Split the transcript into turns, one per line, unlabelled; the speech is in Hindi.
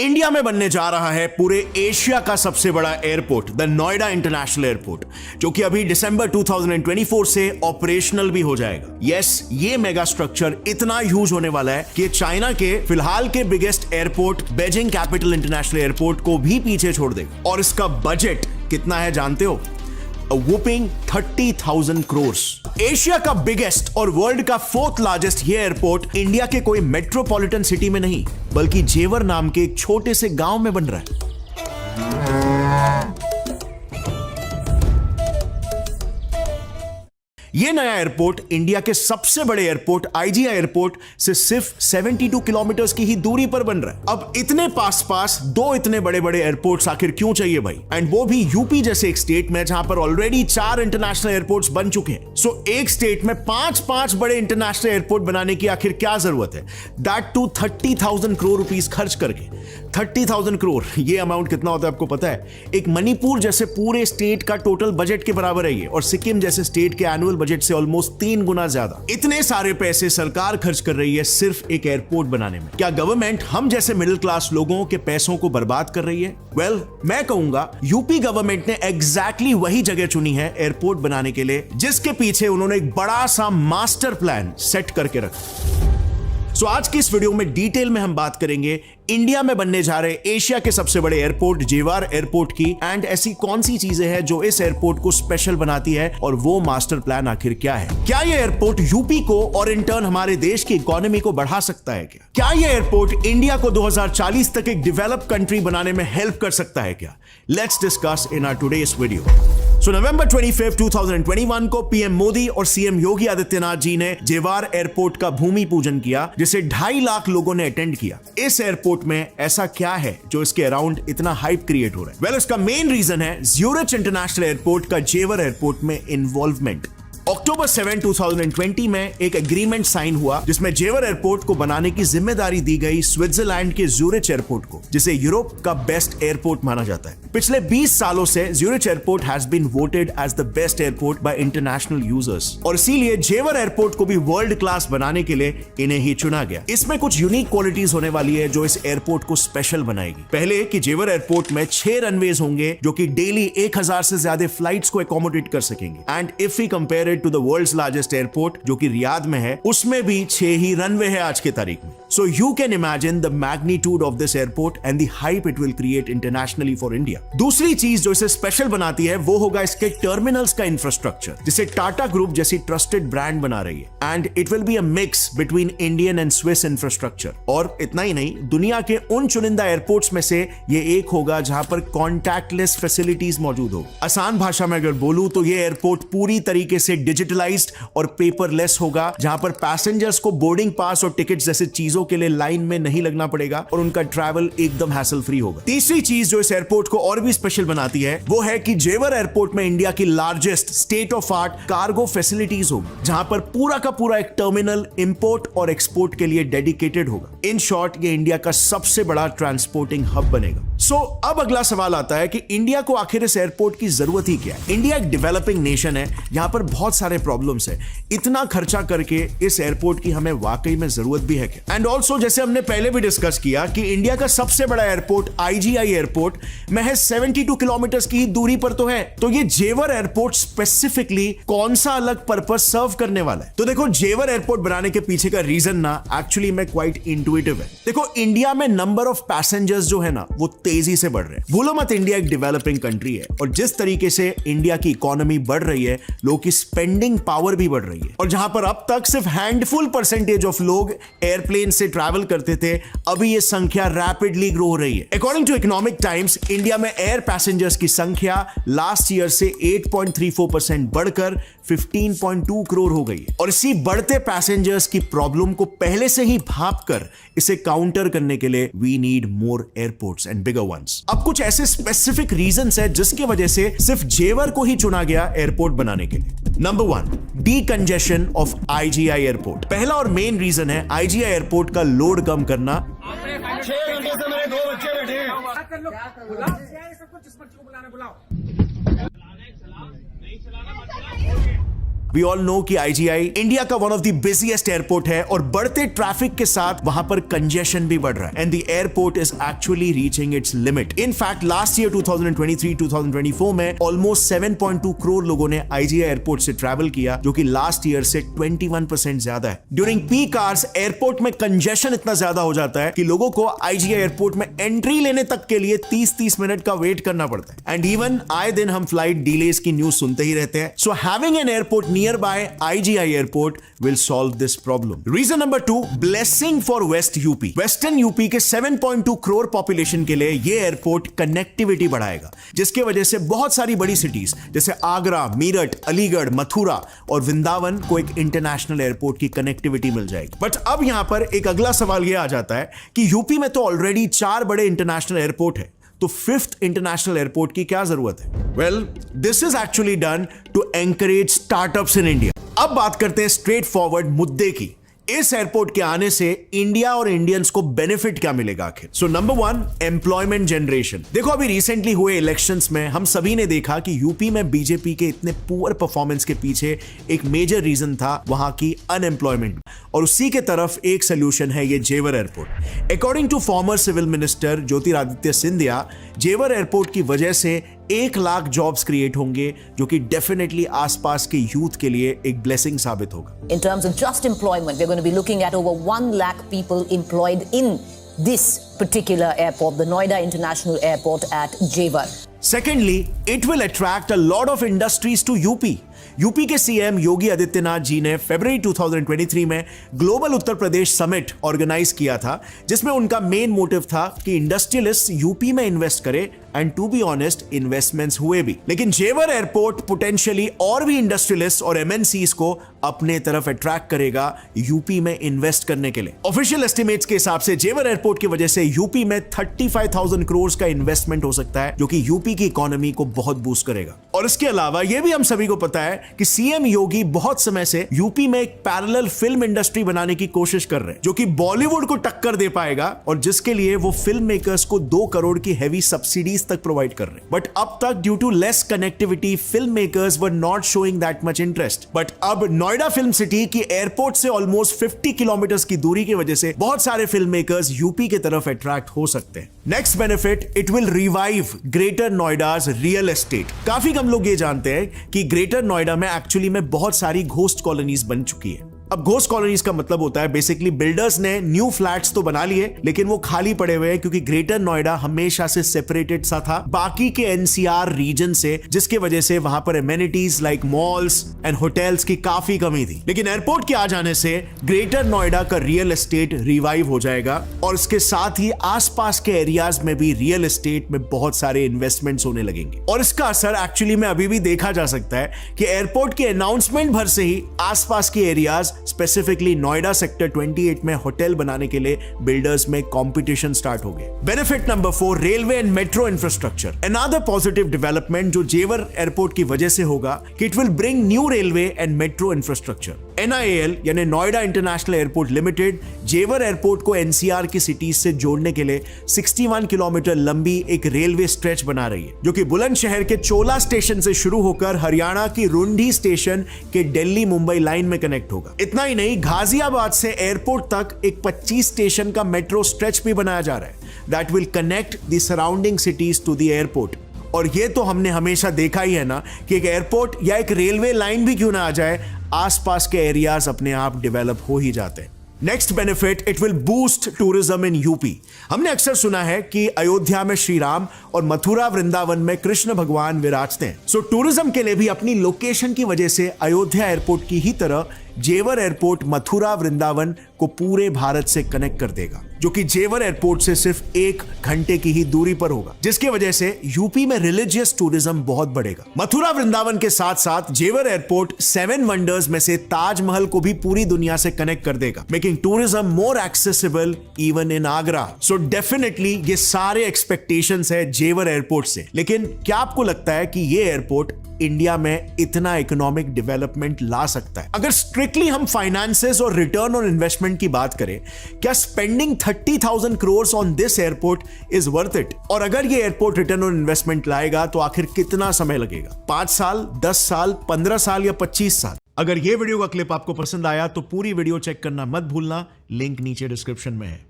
इंडिया में बनने जा रहा है पूरे एशिया का सबसे बड़ा airport, the Noida international airport, जो कि अभी दिसंबर 2024 से ऑपरेशनल भी हो जाएगा। यस, ये मेगा स्ट्रक्चर इतना ह्यूज होने वाला है कि चाइना के फिलहाल के biggest airport Beijing capital international airport को भी पीछे छोड़ देगा। और इसका बजट कितना है जानते हो? A whopping 30,000 crores। एशिया का बिगेस्ट और वर्ल्ड का 4th लार्जेस्ट ये एयरपोर्ट इंडिया के कोई मेट्रोपॉलिटन सिटी में नहीं, बल्कि जेवर नाम के एक छोटे से गांव में बन रहा है। ये नया एयरपोर्ट इंडिया के सबसे बड़े एयरपोर्ट आईजीआई एयरपोर्ट से सिर्फ 72 किलोमीटर की ही दूरी पर बन रहा है। अब इतने पास दो इतने बड़े बड़े एयरपोर्ट्स आखिर क्यों चाहिए भाई? एंड वो भी यूपी जैसे एक स्टेट में जहां पर ऑलरेडी 4 इंटरनेशनल एयरपोर्ट्स बन चुके हैं। सो एक स्टेट में 5 बड़े इंटरनेशनल एयरपोर्ट बनाने की आखिर क्या जरूरत है? दैट टू 30,000 करोड़ रुपीस खर्च करके। 30,000 करोड़, ये अमाउंट कितना होता है आपको पता है? एक मणिपुर जैसे पूरे स्टेट का टोटल बजट के बराबर है ये, और सिक्किम जैसे स्टेट के एनुअल बजट से ऑलमोस्ट 3 गुना ज्यादा। इतने सारे पैसे सरकार खर्च कर रही है सिर्फ एक एयरपोर्ट बनाने में। क्या गवर्नमेंट हम जैसे मिडिल क्लास लोगों के पैसों को बर्बाद कर रही है? वेल, मैं कहूंगा यूपी गवर्नमेंट ने एग्जैक्टली वही जगह चुनी है एयरपोर्ट बनाने के लिए, जिसके पीछे उन्होंने एक बड़ा सा मास्टर प्लान सेट करके रखा। सो आज की इस वीडियो में डिटेल में हम बात करेंगे इंडिया में बनने जा रहे एशिया के सबसे बड़े एयरपोर्ट जेवर एयरपोर्ट की, एंड ऐसी कौन सी चीजें हैं जो इस एयरपोर्ट को स्पेशल बनाती है, और वो मास्टर प्लान आखिर क्या है। क्या ये एयरपोर्ट यूपी को और इन टर्न हमारे देश की इकोनॉमी को बढ़ा सकता है क्या? क्या ये एयरपोर्ट इंडिया को 2040 तक एक डेवलप्ड कंट्री बनाने में हेल्प कर सकता है क्या? Let's discuss in our today's video. So November 25, 2021 को पीएम मोदी और सीएम योगी आदित्यनाथ जी ने जेवर एयरपोर्ट का भूमि पूजन किया, जिसे 2.5 लाख लोगों ने अटेंड किया। इस एयरपोर्ट में ऐसा क्या है जो इसके अराउंड इतना हाइप क्रिएट हो रहा है? वेल, इसका मेन रीजन है ज्यूरिच इंटरनेशनल एयरपोर्ट का जेवर एयरपोर्ट में इन्वॉल्वमेंट। अक्टूबर 7, 2020 में एक एग्रीमेंट साइन हुआ जिसमें जेवर एयरपोर्ट को बनाने की जिम्मेदारी दी गई स्विट्जरलैंड के ज्यूरिच एयरपोर्ट को, जिसे यूरोप का बेस्ट एयरपोर्ट माना जाता है। पिछले 20 सालों से Zurich airport has been voted as the best airport by international users, और इसीलिए जेवर एयरपोर्ट को भी वर्ल्ड क्लास बनाने के लिए इन्हें ही चुना गया। इसमें कुछ यूनिक क्वालिटीज होने वाली है जो इस एयरपोर्ट को स्पेशल बनाएगी। पहले कि जेवर एयरपोर्ट में 6 रनवेज होंगे जो कि डेली 1000 से ज्यादा फ्लाइट्स को एकोमोडेट कर सकेंगे। And if we compare to the world's largest airport जो कि रियाद में है, उसमें भी 6 ही रनवे है आज के तारीख में। So you can imagine the magnitude of this airport and the hype it will create internationally for India. दूसरी चीज जो इसे स्पेशल बनाती है वो होगा इसके टर्मिनल्स का इंफ्रास्ट्रक्चर, जिसे टाटा ग्रुप जैसी ट्रस्टेड ब्रांड बना रही है। And it will be a mix between Indian and Swiss infrastructure. और इतना ही नहीं, दुनिया के उन चुनिंदा एयरपोर्ट्स में से ये एक होगा जहां पर कॉन्टैक्टलेस फैसिलिटीज मौजूद हो। आसान भाषा में अगर बोलूं तो ये एयरपोर्ट पूरी तरीके से डिजिटलाइज्ड और पेपरलेस होगा, जहां पर पैसेंजर्स को बोर्डिंग पास और टिकट जैसे चीजों के लिए लाइन में नहीं लगना पड़ेगा, और उनका ट्रैवल एकदम हैसल फ्री होगा। तीसरी चीज जो इस एयरपोर्ट को और भी स्पेशल बनाती है वो है कि जेवर एयरपोर्ट में इंडिया की largest state of art cargo facilities होगी, जहां पर पूरा का पूरा एक टर्मिनल इंपोर्ट और एक्सपोर्ट के लिए डेडिकेटेड होगा। इन शॉर्ट, ये इंडिया का सबसे बड़ा ट्रांसपोर्टिंग हब बनेगा। सो अब अगला सवाल आता है कि इंडिया को आखिर इस एयरपोर्ट की जरूरत ही क्या है? इंडिया एक डेवलपिंग नेशन है, यहां पर बहुत सारे प्रॉब्लम्स है। इतना खर्चा करके इस एयरपोर्ट की हमें वाकई में जरूरत भी है क्या? एंड ऑल्सो, जैसे हमने पहले भी डिस्कस किया कि इंडिया का सबसे बड़ा एयरपोर्ट आईजीआई एयरपोर्ट महज 72 किलोमीटर की दूरी पर तो है, तो ये जेवर एयरपोर्ट स्पेसिफिकली कौन सा अलग पर्पस सर्व करने वाला है? तो देखो, जेवर एयरपोर्ट बनाने के पीछे का रीजन ना एक्चुअली में क्वाइट इंट्यूटिव है। देखो, इंडिया में नंबर ऑफ पैसेंजर्स जो है ना वो तेजी से बढ़ रहे हैं। भूलो मत, इंडिया एक डेवलपिंग कंट्री है, और जिस तरीके से इंडिया की इकोनॉमी बढ़ रही है, लोगों की स्पेंडिंग पावर भी बढ़ रही है। और जहां पर अब तक सिर्फ हैंडफुल परसेंटेज ऑफ लोग एयरप्लेन से ट्रैवल करते थे, अभी ये संख्या रैपिडली ग्रो हो रही है। According to Economic Times, India में एयर पैसेंजर्स की संख्या लास्ट ईयर से 8.34% बढ़कर 15.2 करोड़ हो गई है। और इसी बढ़ते पैसेंजर्स की प्रॉब्लम को पहले से ही भांपकर इसे काउंटर करने के लिए we need more airports and bigger ones. अब कुछ ऐसे स्पेसिफिक रीजंस है जिसकी वजह से सिर्फ जेवर को ही चुना गया एयरपोर्ट बनाने के लिए। Number 1, decongestion of IGI airport. पहला और मेन रीजन है आईजीआई एयरपोर्ट का लोड कम करना।
6 घंटे से मेरे 2 बच्चे बैठे हैं।
वी ऑल नो कि आईजीआई इंडिया का one of the busiest airport है और बढ़ते ट्रैफिक के साथ वहां पर कंजेशन भी बढ़ रहा है and the airport is actually reaching it's limit. In fact last year 2023-2024 में ऑलमोस्ट 7.2 करोड़ लोगों ने आईजीआई एयरपोर्ट से ट्रैवल किया, जो कि लास्ट ईयर से 21% ज्यादा है। ड्यूरिंग पीक आवर्स एयरपोर्ट में कंजेशन इतना ज्यादा हो जाता है कि लोगों को आईजीआई एयरपोर्ट में एंट्री लेने तक के लिए 30-30 मिनट का वेट करना पड़ता है एंड इवन आए दिन हम फ्लाइट डिलेज की न्यूज सुनते ही रहते हैं। So having an airport near by IGI airport will solve this problem. Reason number 2, blessing for west UP. Western UP के 7.2 करोड़ पॉपुलेशन के लिए ये एयरपोर्ट कनेक्टिविटी बढ़ाएगा, जिसकी वजह से बहुत सारी बड़ी सिटीज जैसे आगरा, मीरठ, अलीगढ़, मथुरा और वृंदावन को एक इंटरनेशनल एयरपोर्ट की कनेक्टिविटी मिल जाएगी। बट अब यहां पर एक अगला सवाल यह आ जाता है कि यूपी में तो ऑलरेडी 4 बड़े इंटरनेशनल एयरपोर्ट है, तो 5th इंटरनेशनल एयरपोर्ट की क्या जरूरत है? Well, this is actually done to encourage startups in India. अब बात करते हैं स्ट्रेट फॉरवर्ड मुद्दे की। इस एयरपोर्ट के आने से इंडिया और इंडियंस को बेनिफिट क्या मिलेगा आखिर? So number 1, employment generation. देखो अभी रिसेंटली हुए इलेक्शंस में हम सभी ने देखा कि यूपी में बीजेपी के इतने पुअर परफॉर्मेंस के पीछे एक मेजर रीजन था वहां की अनएम्प्लॉयमेंट, और उसी के तरफ एक सोल्यूशन है ये Jewar airport. According to former civil minister Jyotiraditya Scindia, Jewar airport की वजह से 1 लाख जॉब्स क्रिएट होंगे, जो कि डेफिनेटली आसपास के यूथ के लिए एक ब्लेसिंग साबित होगा।
In terms of just employment, we're going to be looking at over 1 lakh people employed in this particular airport, the Noida International Airport at Jewar.
Secondly, it will attract a lot of industries to UP. UP के सीएम योगी आदित्यनाथ जी ने फरवरी 2023 में global Uttar Pradesh summit organise किया था, जिसमें उनका मेन मोटिव था कि इंडस्ट्रियलिस्ट यूपी में इन्वेस्ट करे, and to be honest investments हुए भी। लेकिन जेवर एयरपोर्ट पोटेंशियली और भी इंडस्ट्रियलिस्ट और एमएनसीज को अपने तरफ अट्रैक्ट करेगा यूपी में इन्वेस्ट करने के लिए। ऑफिशियल एस्टिमेट्स के हिसाब से जेवर एयरपोर्ट की वजह से यूपी में 35,000 करोड़ का इन्वेस्टमेंट हो सकता है, जो कि यूपी की इकोनॉमी को बहुत बूस्ट करेगा। और इसके अलावा यह भी हम सभी को पता है कि सीएम योगी बहुत समय से यूपी में एक पैरेलल फिल्म इंडस्ट्री बनाने की कोशिश कर रहे हैं, जो कि बॉलीवुड को टक्कर दे पाएगा, और जिसके लिए वो फिल्म मेकर्स को 2 करोड़ की हेवी सब्सिडीज तक प्रोवाइड कर रहे हैं। बट अब तक due to less connectivity film makers were not showing that much interest. But अब नोएडा फिल्म सिटी की एयरपोर्ट से ऑलमोस्ट 50 किलोमीटर की दूरी की वजह से बहुत सारे फिल्म मेकर्स यूपी की तरफ अट्रैक्ट हो सकते हैं। Next benefit, it will revive greater Noida's real estate. काफी कम लोग ये जानते हैं कि ग्रेटर नोएडा में एक्चुअली में बहुत सारी घोस्ट कॉलोनीज बन चुकी है। अब घोस्ट कॉलोनीज का मतलब होता है बेसिकली बिल्डर्स ने न्यू फ्लैट्स तो बना लिए, लेकिन वो खाली पड़े हुए हैं क्योंकि ग्रेटर नोएडा हमेशा से सेपरेटेड सा था बाकी के एनसीआर रीजन से, जिसके वजह से वहां पर amenities like malls and hotels की काफी कमी थी। लेकिन एयरपोर्ट के आ जाने से ग्रेटर नोएडा का रियल एस्टेट रिवाइव हो जाएगा, और इसके साथ ही आसपास के एरियाज में भी रियल एस्टेट में बहुत सारे इन्वेस्टमेंट्स होने लगेंगे। और इसका असर एक्चुअली में अभी भी देखा जा सकता है कि एयरपोर्ट के अनाउंसमेंट भर से ही आसपास के एरियाज, स्पेसिफिकली नोएडा सेक्टर 28 में होटल बनाने के लिए बिल्डर्स में कंपटीशन स्टार्ट हो गए। Benefit number 4, railway and metro infrastructure. Another positive development जो जेवर एयरपोर्ट की वजह से होगा कि it will bring new railway and metro infrastructure. NIAL यानी नोएडा इंटरनेशनल एयरपोर्ट लिमिटेड जेवर एयरपोर्ट को एनसीआर की सिटीज से जोड़ने के लिए 61 किलोमीटर लंबी एक रेलवे स्ट्रेच बना रही है, जो कि बुलंदशहर के चोला स्टेशन से शुरू होकर हरियाणा की रुंडी स्टेशन के दिल्ली मुंबई लाइन में कनेक्ट होगा। इतना ही नहीं, गाजियाबाद से एयरपोर्ट तक एक 25 स्टेशन का मेट्रो स्ट्रेच भी बनाया जा रहा है that will connect the surrounding cities to the airport. और ये तो हमने हमेशा देखा ही है ना कि एक एयरपोर्ट या एक रेलवे लाइन भी क्यों ना आ जाए, आसपास के एरियाज अपने आप डेवलप हो ही जाते हैं। Next benefit, it will boost tourism in UP. हमने अक्सर सुना है कि अयोध्या में श्री राम और मथुरा वृंदावन में कृष्ण भगवान विराजते हैं। सो टूरिज्म के लिए भी अपनी लोकेशन की वजह से अयोध्या एयरपोर्ट की ही तरह जेवर एयरपोर्ट मथुरा वृंदावन को पूरे भारत से कनेक्ट कर देगा, जो कि जेवर एयरपोर्ट से सिर्फ 1 घंटे की ही दूरी पर होगा, जिसके वजह से यूपी में रिलीजियस टूरिज्म बहुत बढ़ेगा। मथुरा वृंदावन के साथ साथ जेवर एयरपोर्ट 7 वंडर्स में से ताजमहल को भी पूरी दुनिया से कनेक्ट कर देगा, making tourism more accessible even in Agra. So definitely ये सारे एक्सपेक्टेशंस है जेवर एयरपोर्ट से। लेकिन क्या आपको लगता है कि ये एयरपोर्ट इंडिया में इतना इकोनॉमिक डेवलपमेंट ला सकता है। अगर स्ट्रिक्टली हम फाइनेंसेस और रिटर्न ऑन इन्वेस्टमेंट की बात करें, क्या spending 30,000 crore on this airport is worth it? और अगर ये एयरपोर्ट रिटर्न ऑन इन्वेस्टमेंट लाएगा तो आखिर कितना समय लगेगा? 5 साल, 10 साल, 15 साल या 25 साल? अगर ये वीडियो का क्लिप आपको पसंद आया तो पूरी वीडियो चेक करना मत भूलना, लिंक नीचे डिस्क्रिप्शन में है।